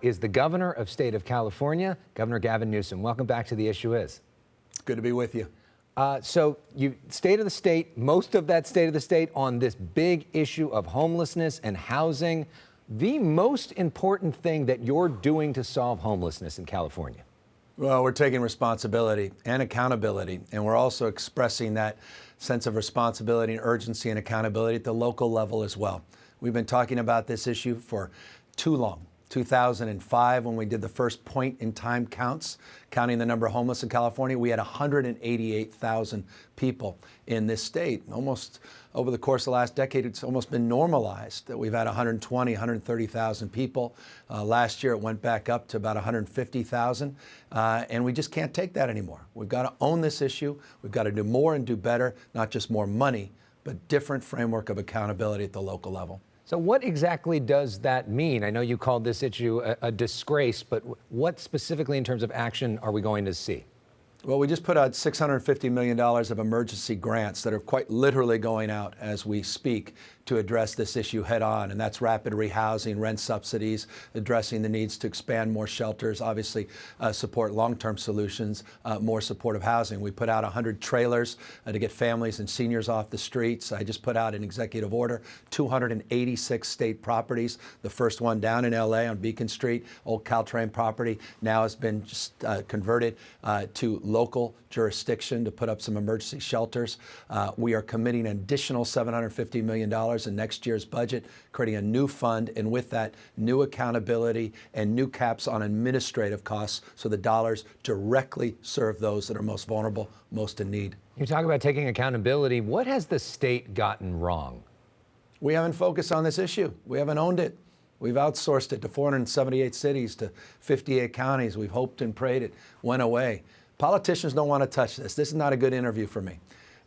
is the governor of state of California, Governor Gavin Newsom. Welcome back to The Issue Is. It's good to be with you. So state of the state, most of that state of the state on this big issue of homelessness and housing, the most important thing that you're doing to solve homelessness in California. Well, we're taking responsibility and accountability, and we're also expressing that sense of responsibility and urgency and accountability at the local level as well. We've been talking about this issue for too long. 2005, when we did the first point-in-time counts, counting the number of homeless in California, we had 188,000 people in this state. Almost over the course of the last decade, it's almost been normalized that we've had 120, 130,000 people. Last year, it went back up to about 150,000, and we just can't take that anymore. We've got to own this issue. We've got to do more and do better, not just more money, but different framework of accountability at the local level. So what exactly does that mean? I know you called this issue a disgrace, but what specifically in terms of action are we going to see? Well, we just put out $650 million of emergency grants that are quite literally going out as we speak to address this issue head on, and that's rapid rehousing, rent subsidies, addressing the needs to expand more shelters, obviously support long-term solutions, more supportive housing. We put out 100 trailers to get families and seniors off the streets. I just put out an executive order, 286 state properties. The first one down in LA on Beacon Street, old Caltrain property, now has been just converted to local jurisdiction to put up some emergency shelters. We are committing an additional $750 million in next year's budget, creating a new fund, and with that, new accountability and new caps on administrative costs so the dollars directly serve those that are most vulnerable, most in need. You talk about taking accountability. What has the state gotten wrong? We haven't focused on this issue. We haven't owned it. We've outsourced it to 478 cities, to 58 counties. We've hoped and prayed it went away. Politicians don't want to touch this. This is not a good interview for me.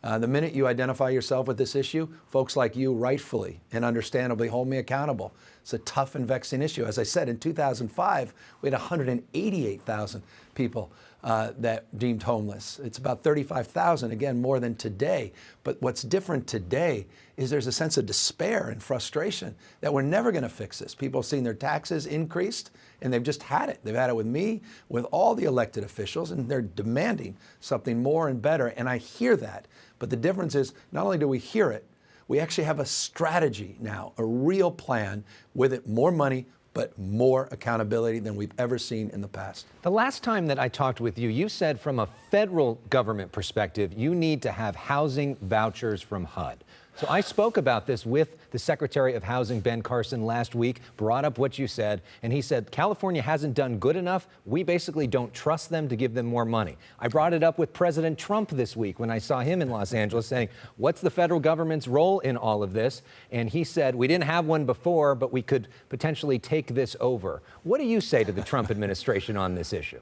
The minute you identify yourself with this issue, folks like you rightfully and understandably hold me accountable. It's a tough and vexing issue. As I said, in 2005, we had 188,000 people that deemed homeless. It's about 35,000, again, more than today. But what's different today is there's a sense of despair and frustration that we're never going to fix this. People have seen their taxes increased, and they've just had it. They've had it with me, with all the elected officials, and they're demanding something more and better, and I hear that. But the difference is, not only do we hear it, we actually have a strategy now, a real plan, with it more money, but more accountability than we've ever seen in the past. The last time that I talked with you, you said from a federal government perspective, you need to have housing vouchers from HUD. So I spoke about this with the Secretary of Housing, Ben Carson, last week, brought up what you said, and he said, California hasn't done good enough. We basically don't trust them to give them more money. I brought it up with President Trump this week when I saw him in Los Angeles saying, what's the federal government's role in all of this? And he said, we didn't have one before, but we could potentially take this over. What do you say to the Trump administration on this issue?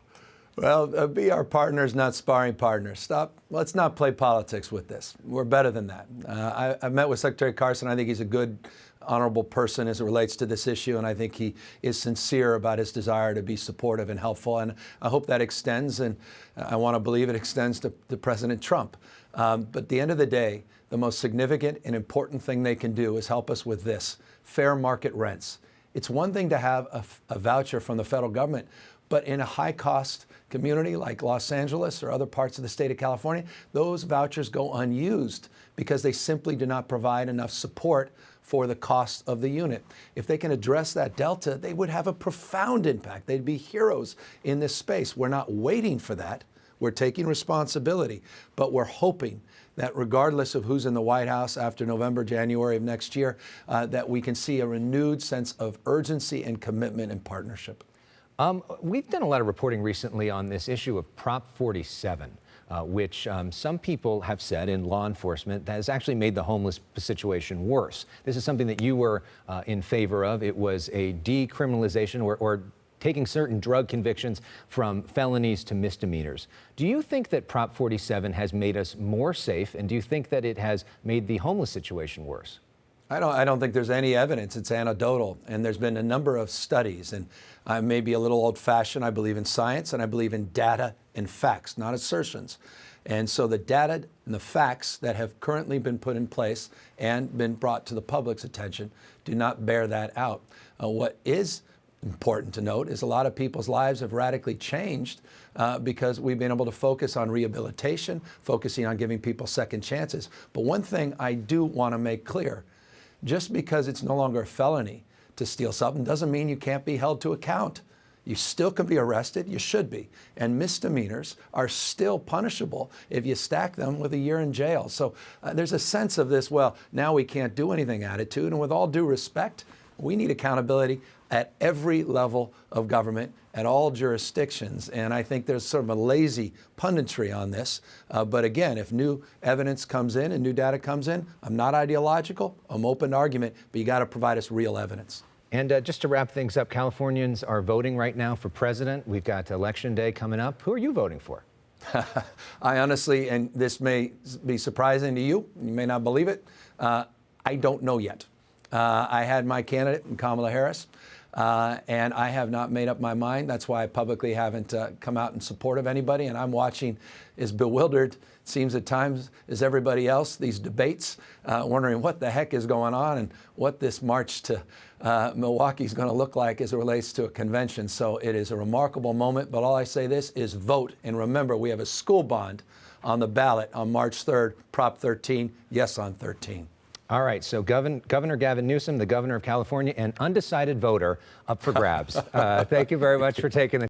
Well, be our partners, not sparring partners. Stop. Let's not play politics with this. We're better than that. I met with Secretary Carson. I think he's a good, honorable person as it relates to this issue, and I think he is sincere about his desire to be supportive and helpful, and I hope that extends, and I want to believe it extends to President Trump. But at the end of the day, the most significant and important thing they can do is help us with this, fair market rents. It's one thing to have a voucher from the federal government, but in a high-cost community like Los Angeles or other parts of the state of California, those vouchers go unused because they simply do not provide enough support for the cost of the unit. If they can address that delta, they would have a profound impact. They'd be heroes in this space. We're not waiting for that. We're taking responsibility, but we're hoping that regardless of who's in the White House after November, January of next year, that we can see a renewed sense of urgency and commitment and partnership. We've done a lot of reporting recently on this issue of Prop 47, which some people have said in law enforcement that has actually made the homeless situation worse. This is something that you were in favor of. It was a decriminalization or taking certain drug convictions from felonies to misdemeanors. Do you think that Prop 47 has made us more safe, and do you think that it has made the homeless situation worse? I don't think there's any evidence. It's anecdotal, and there's been a number of studies, and I may be a little old-fashioned. I believe in science, and I believe in data and facts, not assertions. And so the data and the facts that have currently been put in place and been brought to the public's attention do not bear that out. What is important to note is a lot of people's lives have radically changed because we've been able to focus on rehabilitation, focusing on giving people second chances. But one thing I do want to make clear, just because it's no longer a felony to steal something doesn't mean you can't be held to account. You still can be arrested, you should be. And misdemeanors are still punishable if you stack them with a year in jail. So there's a sense of this, well, now we can't do anything attitude. And with all due respect, we need accountability at every level of government, at all jurisdictions. And I think there's sort of a lazy punditry on this. But again, if new evidence comes in and new data comes in, I'm not ideological, I'm open to argument, but you got to provide us real evidence. And just to wrap things up, Californians are voting right now for president. We've got Election Day coming up. Who are you voting for? I honestly, and this may be surprising to you, you may not believe it, I don't know yet. I had my candidate, Kamala Harris, and I have not made up my mind. That's why I publicly haven't come out in support of anybody, and I'm watching as bewildered, it seems at times, as everybody else, these debates, wondering what the heck is going on and what this march to Milwaukee is going to look like as it relates to a convention. So it is a remarkable moment, but all I say this is vote. And remember, we have a school bond on the ballot on March 3rd, Prop 13, yes on 13. All right, so Governor Gavin Newsom, the governor of California, an undecided voter up for grabs. Thank you very much for taking the